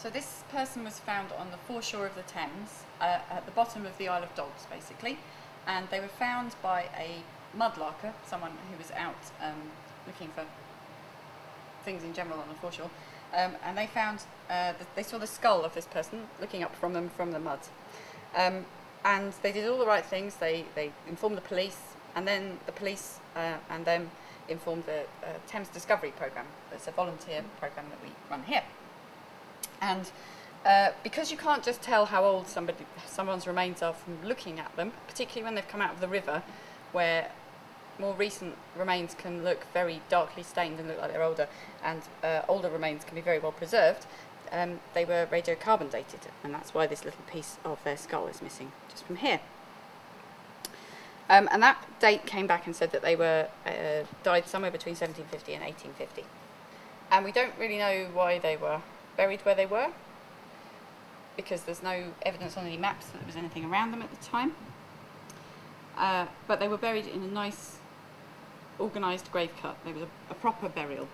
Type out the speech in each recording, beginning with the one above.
So this person was found on the foreshore of the Thames, at the bottom of the Isle of Dogs, basically, and they were found by a mudlarker, someone who was out looking for things in general on the foreshore, and they found they saw the skull of this person looking up from them from the mud, and they did all the right things. They informed the police, and then the police and them informed the Thames Discovery Programme. It's a volunteer programme that we run here. And because you can't just tell how old someone's remains are from looking at them, particularly when they've come out of the river, where more recent remains can look very darkly stained and look like they're older, and older remains can be very well preserved, they were radiocarbon dated, and that's why this little piece of their skull is missing just from here. And that date came back and said that they were died somewhere between 1750 and 1850. And we don't really know why they were buried where they were, because there's no evidence on any maps that there was anything around them at the time. But they were buried in a nice, organised grave cut. There was a proper burial.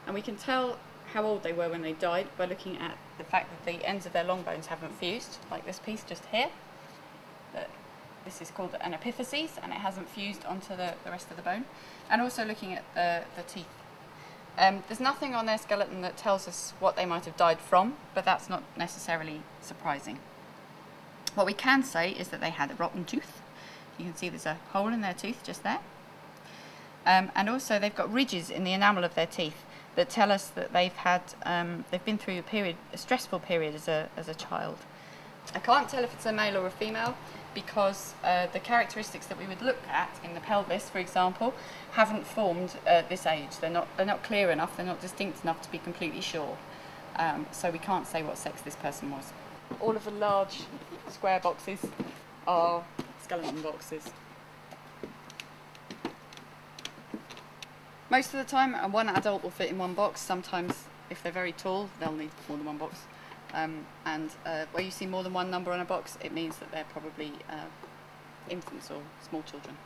And we can tell how old they were when they died by looking at the fact that the ends of their long bones haven't fused, like this piece just here. This is called an epiphyses, and it hasn't fused onto the rest of the bone. And also looking at the teeth. There's nothing on their skeleton that tells us what they might have died from, but that's not necessarily surprising. What we can say is that they had a rotten tooth. You can see there's a hole in their tooth just there. And also they've got ridges in the enamel of their teeth that tell us that they've been through a stressful period as a child. I can't tell if it's a male or a female, because the characteristics that we would look at in the pelvis, for example, haven't formed at this age. They're not clear enough, they're not distinct enough to be completely sure. So we can't say what sex this person was. All of the large square boxes are skeleton boxes. Most of the time, one adult will fit in one box. Sometimes, if they're very tall, they'll need more than one box. Where you see more than one number on a box, it means that they're probably infants or small children.